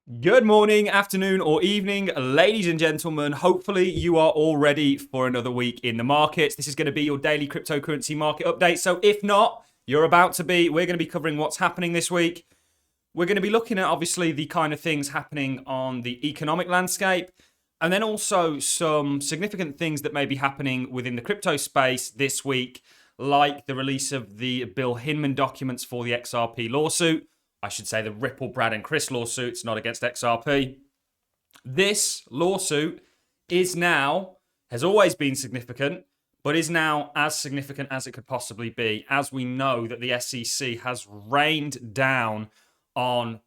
Good morning, afternoon, or evening, ladies and gentlemen. Hopefully, you are all ready for another week in the markets. This is going to be your daily cryptocurrency market update. So, if not, you're about to be. We're going to be covering what's happening this week. We're going to be looking at obviously the kind of things happening on the economic landscape, and then also some significant things that may be happening within the crypto space this week, like the release of the Bill Hinman documents for the XRP lawsuit. I should say the Ripple, Brad, and Chris lawsuits, not against XRP. This lawsuit has always been significant, but is now as significant as it could possibly be, as we know that the SEC has rained down on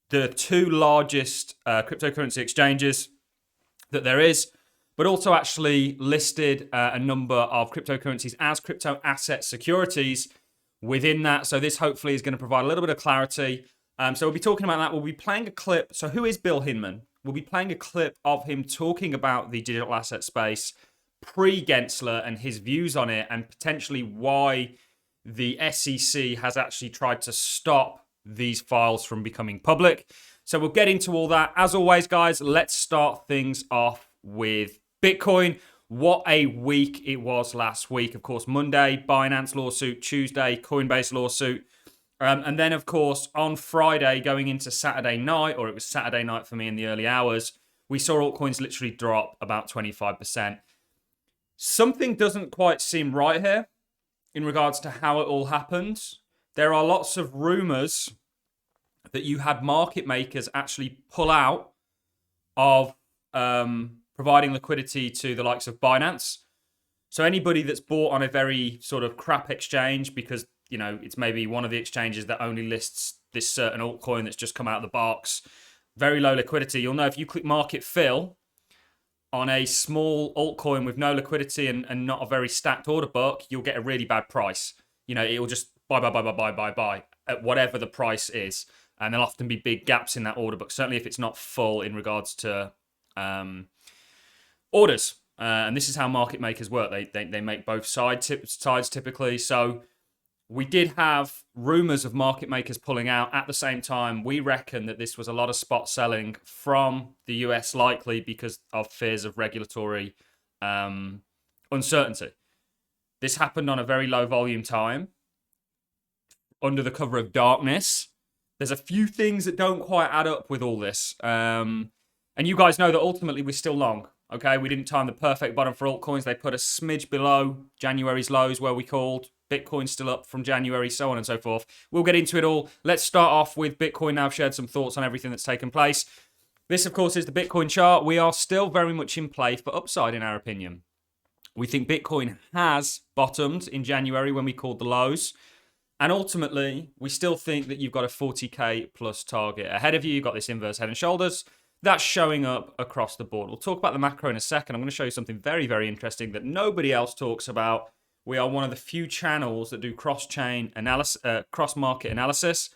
the two largest cryptocurrency exchanges that there is, but also actually listed a number of cryptocurrencies as crypto asset securities within that. So this hopefully is going to provide a little bit of clarity. So we'll be talking about that. We'll be playing a clip. So who is Bill Hinman? We'll be playing a clip of him talking about the digital asset space pre-Gensler and his views on it, and potentially why the SEC has actually tried to stop these files from becoming public. So we'll get into all that. As always, guys, let's start things off with Bitcoin. What a week it was last week. Of course, Monday, Binance lawsuit. Tuesday, Coinbase lawsuit. And then, of course, on Friday, going into Saturday night, or it was Saturday night for me in the early hours, we saw altcoins literally drop about 25%. Something doesn't quite seem right here in regards to how it all happened. There are lots of rumors that you had market makers actually pull out of providing liquidity to the likes of Binance. So anybody that's bought on a very sort of crap exchange because, you know, it's maybe one of the exchanges that only lists this certain altcoin that's just come out of the box, very low liquidity. You'll know if you click market fill on a small altcoin with no liquidity and not a very stacked order book, you'll get a really bad price. You know, it'll just buy at whatever the price is. And there'll often be big gaps in that order book, certainly if it's not full in regards to orders. And this is how market makers work. They make both sides typically. So we did have rumors of market makers pulling out. At the same time, we reckon that this was a lot of spot selling from the US, likely because of fears of regulatory uncertainty. This happened on a very low volume time, under the cover of darkness. There's a few things that don't quite add up with all this. And you guys know that ultimately we're still long. Okay, we didn't time the perfect bottom for altcoins. They put a smidge below January's lows where we called. Bitcoin's still up from January, so on and so forth. We'll get into it all. Let's start off with Bitcoin now. I've shared some thoughts on everything that's taken place. This, of course, is the Bitcoin chart. We are still very much in play for upside, in our opinion. We think Bitcoin has bottomed in January when we called the lows. And ultimately, we still think that you've got a 40K plus target ahead of you. You've got this inverse head and shoulders. That's showing up across the board. We'll talk about the macro in a second. I'm going to show you something very, very interesting that nobody else talks about. We are one of the few channels that do cross-chain analysis, cross-market analysis,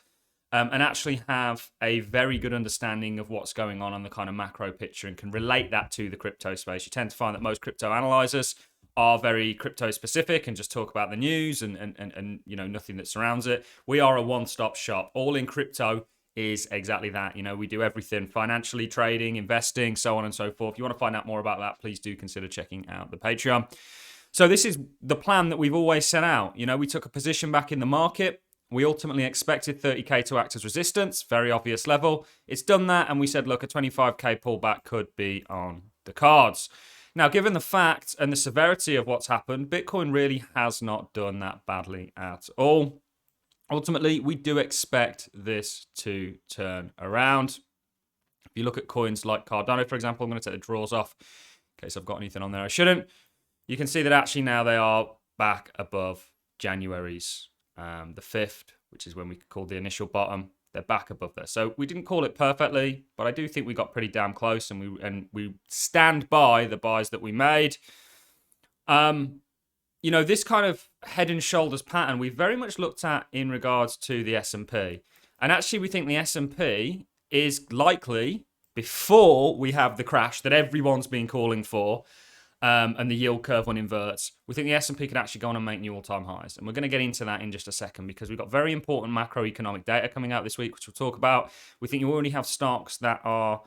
and actually have a very good understanding of what's going on the kind of macro picture and can relate that to the crypto space. You tend to find that most crypto analyzers are very crypto specific and just talk about the news and you know, nothing that surrounds it. We are a one-stop shop. All in crypto is exactly that. You know, we do everything financially, trading, investing, so on and so forth. If you want to find out more about that, please do consider checking out the Patreon. So this is the plan that we've always set out. You know, we took a position back in the market. We ultimately expected 30K to act as resistance, very obvious level. It's done that, and we said, look, a 25K pullback could be on the cards. Now, given the fact and the severity of what's happened, Bitcoin really has not done that badly at all. Ultimately, we do expect this to turn around. If you look at coins like Cardano, for example, I'm going to take the draws off in case I've got anything on there I shouldn't. You can see that actually now they are back above January's, the 5th, which is when we called the initial bottom. They're back above there. So we didn't call it perfectly, but I do think we got pretty damn close, and we stand by the buys that we made. You know, this kind of head and shoulders pattern we've very much looked at in regards to the S&P. And actually, we think the S&P is likely, before we have the crash that everyone's been calling for, and the yield curve one inverts, we think the S&P could actually go on and make new all-time highs. And we're going to get into that in just a second because we've got very important macroeconomic data coming out this week, which we'll talk about. We think you already have stocks that are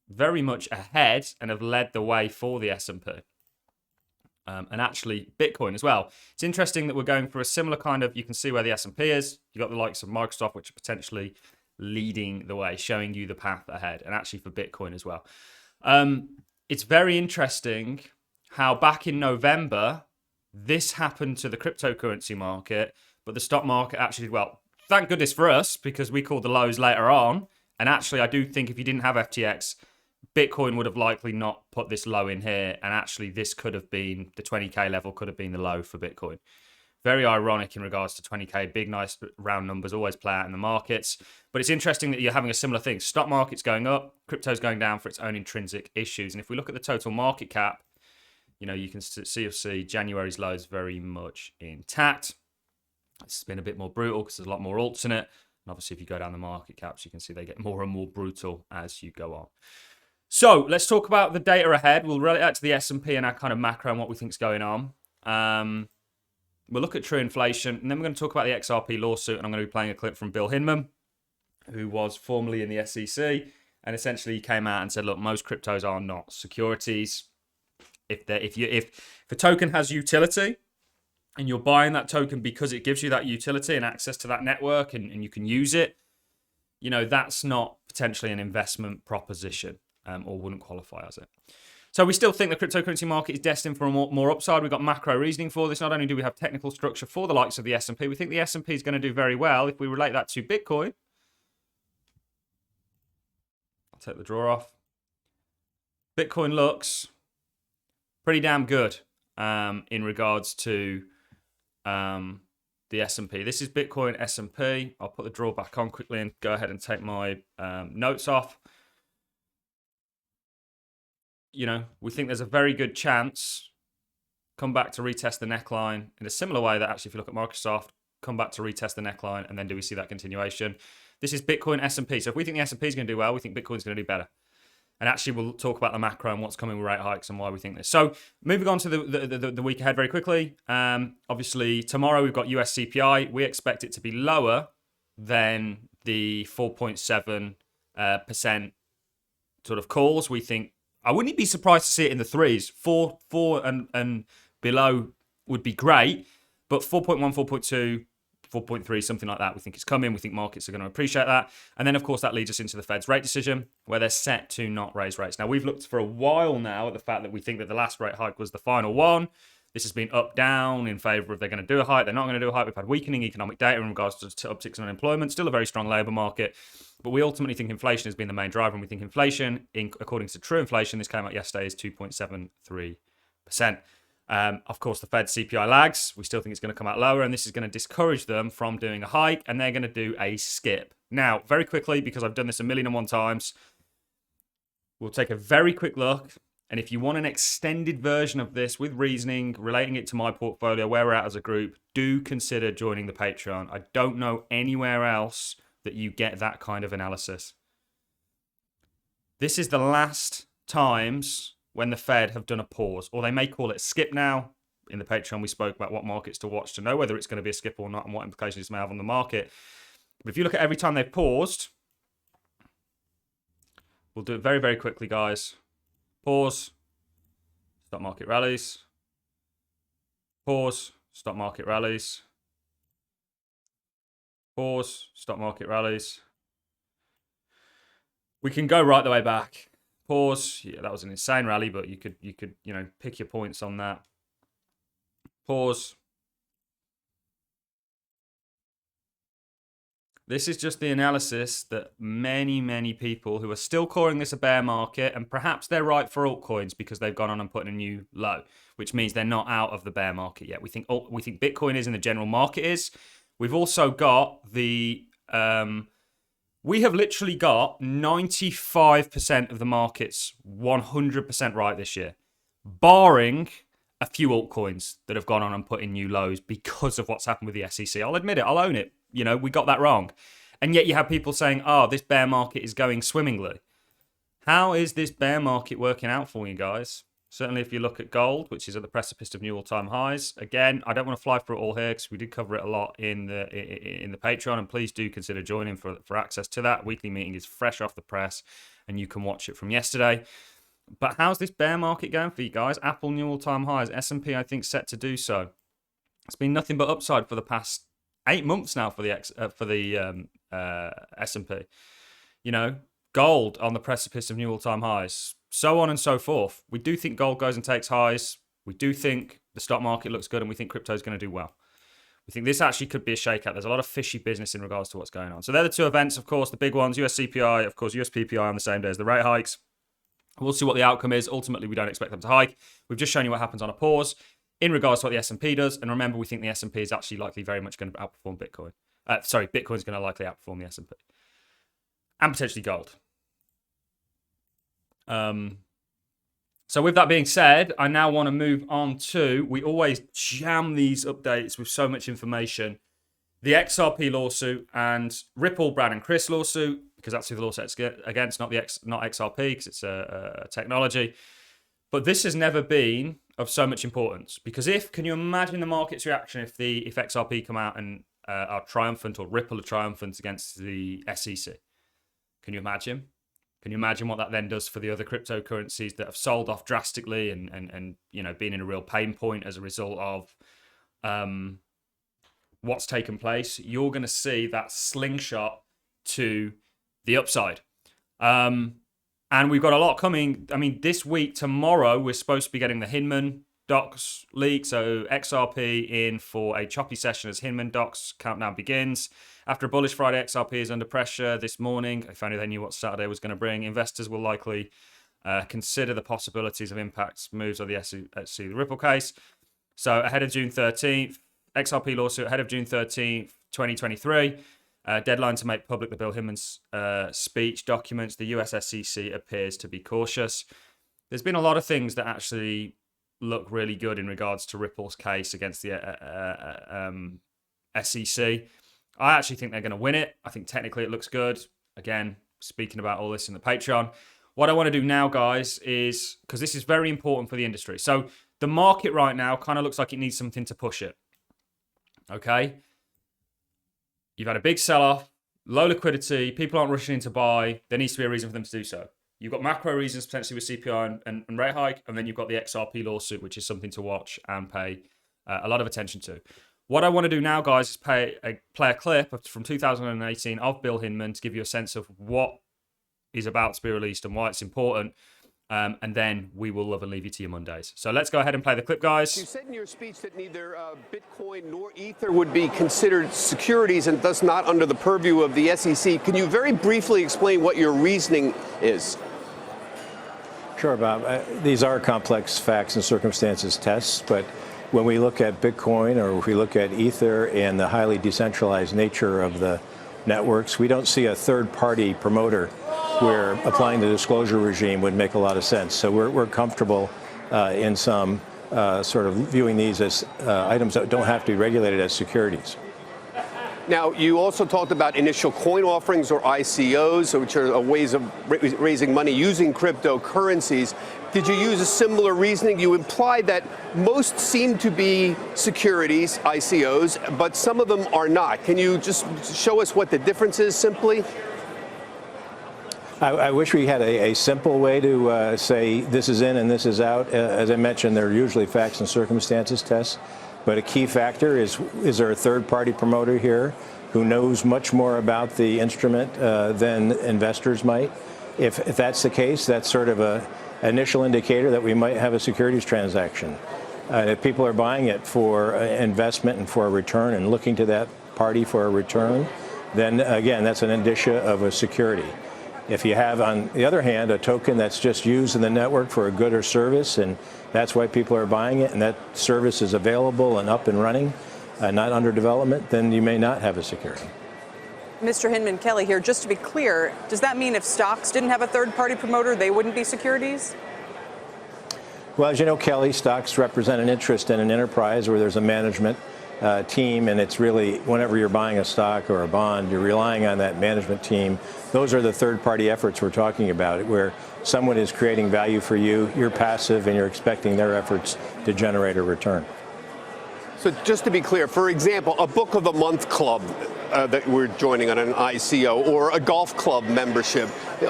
very much ahead and have led the way for the S&P. And actually Bitcoin as well. It's interesting that we're going for a similar kind of, you can see where the S&P is. You've got the likes of Microsoft, which are potentially leading the way, showing you the path ahead, and actually for Bitcoin as well. It's very interesting how back in November, this happened to the cryptocurrency market, but the stock market actually did well. Thank goodness for us, because we called the lows later on. And actually, I do think if you didn't have FTX, Bitcoin would have likely not put this low in here. And actually, this could have been, the 20K level could have been the low for Bitcoin. Very ironic in regards to 20K. Big, nice round numbers always play out in the markets. But it's interesting that you're having a similar thing. Stock market's going up, crypto's going down for its own intrinsic issues. And if we look at the total market cap, you know, you can see January's low is very much intact. It's been a bit more brutal because there's a lot more alts in it. And obviously, if you go down the market caps, you can see they get more and more brutal as you go on. So let's talk about the data ahead. We'll relate that to the S&P and our kind of macro and what we think is going on. We'll look at true inflation, and then we're going to talk about the XRP lawsuit, and I'm going to be playing a clip from Bill Hinman, who was formerly in the SEC, and essentially came out and said, look, most cryptos are not securities. If a token has utility, and you're buying that token because it gives you that utility and access to that network, and you can use it, you know, that's not potentially an investment proposition, or wouldn't qualify as it. So we still think the cryptocurrency market is destined for more upside. We've got macro reasoning for this. Not only do we have technical structure for the likes of the S&P, we think the S&P is going to do very well. If we relate that to Bitcoin, I'll take the draw off. Bitcoin looks pretty damn good in regards to the S&P. This is Bitcoin S&P. I'll put the draw back on quickly and go ahead and take my notes off. You know, we think there's a very good chance come back to retest the neckline in a similar way that actually, if you look at Microsoft, come back to retest the neckline, and then do we see that continuation? This is Bitcoin S&P. So if we think the S&P is going to do well, we think Bitcoin's going to do better. And actually, we'll talk about the macro and what's coming with rate hikes and why we think this. So moving on to the week ahead very quickly. Obviously, tomorrow we've got US CPI. We expect it to be lower than the 4.7% sort of calls. We think, I wouldn't be surprised to see it in the threes. 4 and below would be great, but 4.1, 4.2, 4.3, something like that, we think it's coming. We think markets are going to appreciate that. And then, of course, that leads us into the Fed's rate decision, where they're set to not raise rates. Now, we've looked for a while now at the fact that we think that the last rate hike was the final one. This has been up, down in favour of they're going to do a hike, they're not going to do a hike. We've had weakening economic data in regards to upticks in unemployment, still a very strong labour market. But we ultimately think inflation has been the main driver, and we think inflation, according to true inflation, this came out yesterday, is 2.73%. Of course, the Fed CPI lags. We still think it's going to come out lower, and this is going to discourage them from doing a hike, and they're going to do a skip. Now, very quickly, because I've done this 1,000,001 times, we'll take a very quick look. And if you want an extended version of this with reasoning, relating it to my portfolio, where we're at as a group, do consider joining the Patreon. I don't know anywhere else that you get that kind of analysis. This is the last times when the Fed have done a pause, or they may call it a skip now. In the Patreon, we spoke about what markets to watch to know whether it's going to be a skip or not and what implications it may have on the market. But if you look at every time they've paused, we'll do it very, very quickly, guys. Pause, stock market rallies. Pause, stock market rallies. Pause, stock market rallies. We can go right the way back. Pause. Yeah, that was an insane rally, but you could, pick your points on that. Pause. This is just the analysis that many, many people who are still calling this a bear market, and perhaps they're right for altcoins because they've gone on and put in a new low, which means they're not out of the bear market yet. We think Bitcoin is and the general market is. We've also got the, we have literally got 95% of the markets 100% right this year, barring a few altcoins that have gone on and put in new lows because of what's happened with the SEC. I'll admit it, I'll own it. We got that wrong. And yet you have people saying, oh, this bear market is going swimmingly. How is this bear market working out for you guys? Certainly if you look at gold, which is at the precipice of new all-time highs. Again, I don't want to fly through it all here because we did cover it a lot in the Patreon, and please do consider joining for access to that. Weekly meeting is fresh off the press, and you can watch it from yesterday. But how's this bear market going for you guys? Apple new all-time highs. S&P, I think, set to do so. It's been nothing but upside for the past 8 months now for the S&P. You know, gold on the precipice of new all-time highs. So on and so forth. We do think gold goes and takes highs. We do think the stock market looks good, and we think crypto is going to do well. We think this actually could be a shakeout. There's a lot of fishy business in regards to what's going on. So they're the two events, of course, the big ones, US CPI, of course, US PPI on the same day as the rate hikes. We'll see what the outcome is. Ultimately, we don't expect them to hike. We've just shown you what happens on a pause in regards to what the S&P does. And remember, we think the S&P is actually likely very much going to outperform Bitcoin. Bitcoin's going to likely outperform the S&P. And potentially gold. So with that being said, I now want to move on to, we always jam these updates with so much information, the XRP lawsuit and Ripple, Brad and Chris lawsuit, because that's who the lawsuit's against, not XRP, because it's a technology. But this has never been of so much importance, because can you imagine the market's reaction if XRP come out and are triumphant, or Ripple are triumphant against the SEC? Can you imagine? Can you imagine what that then does for the other cryptocurrencies that have sold off drastically and you know, been in a real pain point as a result of what's taken place? You're going to see that slingshot to the upside. And we've got a lot coming. I mean, this week, tomorrow, we're supposed to be getting the Hinman docs leak. So XRP in for a choppy session as Hinman docs countdown begins. After a bullish Friday, XRP is under pressure this morning. If only they knew what Saturday was going to bring. Investors will likely consider the possibilities of impact moves of the SEC, the Ripple case. So ahead of June 13th, XRP lawsuit ahead of June 13th, 2023. Deadline to make public the Bill Hinman's speech documents. The US SEC appears to be cautious. There's been a lot of things that actually look really good in regards to Ripple's case against the SEC. I actually think they're going to win it. I think technically it looks good. Again, speaking about all this in the Patreon. What I want to do now, guys, is, because this is very important for the industry. So the market right now kind of looks like it needs something to push it. Okay? You've had a big sell-off, low liquidity, people aren't rushing in to buy. There needs to be a reason for them to do so. You've got macro reasons potentially with CPI and rate hike, and then you've got the XRP lawsuit, which is something to watch and pay a lot of attention to. What I want to do now, guys, is play a clip from 2018 of Bill Hinman to give you a sense of what is about to be released and why it's important. And then we will love and leave you to your Mondays. So let's go ahead and play the clip, guys. You said in your speech that neither Bitcoin nor Ether would be considered securities and thus not under the purview of the SEC. Can you very briefly explain what your reasoning is? Sure, Bob. These are complex facts and circumstances tests, but when we look at Bitcoin or if we look at Ether and the highly decentralized nature of the networks, we don't see a third-party promoter where applying the disclosure regime would make a lot of sense. So we're comfortable in some sort of viewing these as items that don't have to be regulated as securities. Now, you also talked about initial coin offerings or ICOs, which are ways of raising money using cryptocurrencies. Did you use a similar reasoning? You implied that most seem to be securities, ICOs, but some of them are not. Can you just show us what the difference is simply? I wish we had a simple way to say this is in and this is out. As I mentioned, they're usually facts and circumstances tests. But a key factor is there a third-party promoter here who knows much more about the instrument than investors might? If that's the case, that's sort of an initial indicator that we might have a securities transaction. If people are buying it for investment and for a return and looking to that party for a return, then again, that's an indicia of a security. If you have, on the other hand, a token that's just used in the network for a good or service, and that's why people are buying it, and that service is available and up and running, not under development, then you may not have a security. Mr. Hinman, Kelly here. Just to be clear, does that mean if stocks didn't have a third-party promoter, they wouldn't be securities? Well, as you know, Kelly, stocks represent an interest in an enterprise where there's a management team, and it's really whenever you're buying a stock or a bond, you're relying on that management team. Those are the third-party efforts we're talking about, where someone is creating value for you, you're passive, and you're expecting their efforts to generate a return. So just to be clear, for example, a book of the month club that we're joining on an ICO, or a golf club membership,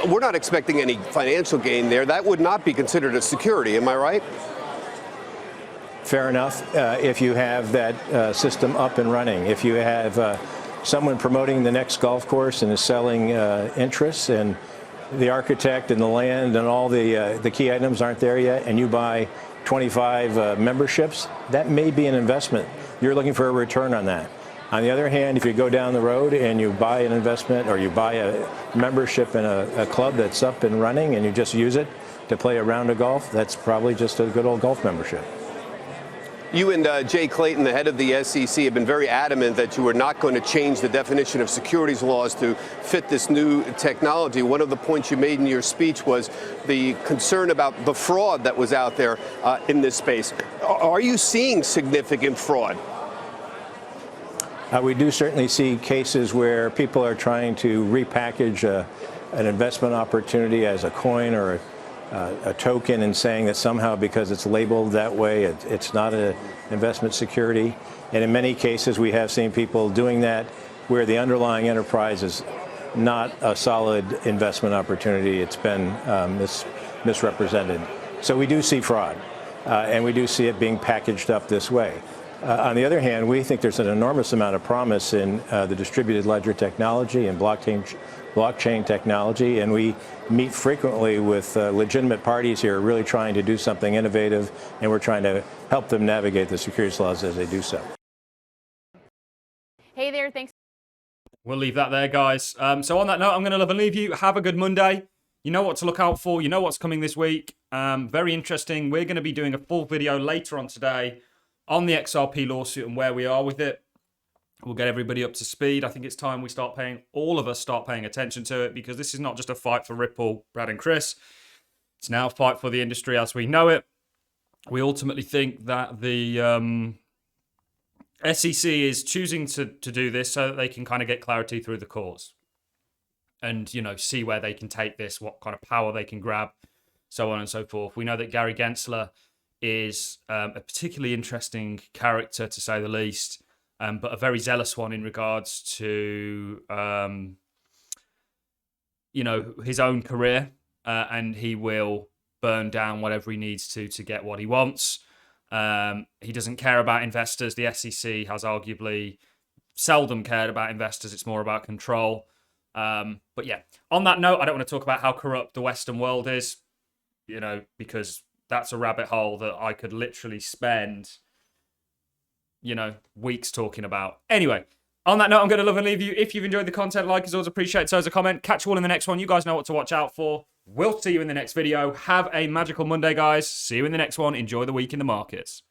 we're not expecting any financial gain there. That would not be considered a security, am I right? Fair enough. If you have that system up and running, if you have someone promoting the next golf course and is selling interests, and the architect and the land and all the key items aren't there yet, and you buy 25 memberships, that may be an investment. You're looking for a return on that. On the other hand, if you go down the road and you buy an investment or you buy a membership in a club that's up and running and you just use it to play a round of golf, that's probably just a good old golf membership. You and Jay Clayton, the head of the SEC, have been very adamant that you are not going to change the definition of securities laws to fit this new technology. One of the points you made in your speech was the concern about the fraud that was out there in this space. Are you seeing significant fraud? We do certainly see cases where people are trying to repackage an investment opportunity as a coin or a token, and saying that somehow because it's labeled that way, it's not an investment security. And in many cases, we have seen people doing that where the underlying enterprise is not a solid investment opportunity. It's been misrepresented. So we do see fraud, and we do see it being packaged up this way. On the other hand, we think there's an enormous amount of promise in the distributed ledger technology and blockchain technology, and we meet frequently with legitimate parties here really trying to do something innovative, and we're trying to help them navigate the securities laws as they do so. Hey there, thanks. We'll leave that there, guys. So on that note, I'm going to love and leave you. Have a good Monday. You know what to look out for. You know what's coming this week. Very interesting. We're going to be doing a full video later on today on the XRP lawsuit and where we are with it. We'll get everybody up to speed. I think it's time we all of us start paying attention to it, because this is not just a fight for Ripple, Brad and Chris. It's now a fight for the industry as we know it. We ultimately think that the SEC is choosing to do this so that they can kind of get clarity through the courts and, see where they can take this, what kind of power they can grab, so on and so forth. We know that Gary Gensler is a particularly interesting character, to say the least, but a very zealous one in regards to, his own career, and he will burn down whatever he needs to get what he wants. He doesn't care about investors. The SEC has arguably seldom cared about investors. It's more about control. But yeah, on that note, I don't want to talk about how corrupt the Western world is, because that's a rabbit hole that I could literally spend, weeks talking about. Anyway, on that note, I'm going to love and leave you. If you've enjoyed the content, like is always appreciated. So as a comment, catch you all in the next one. You guys know what to watch out for. We'll see you in the next video. Have a magical Monday, guys. See you in the next one. Enjoy the week in the markets.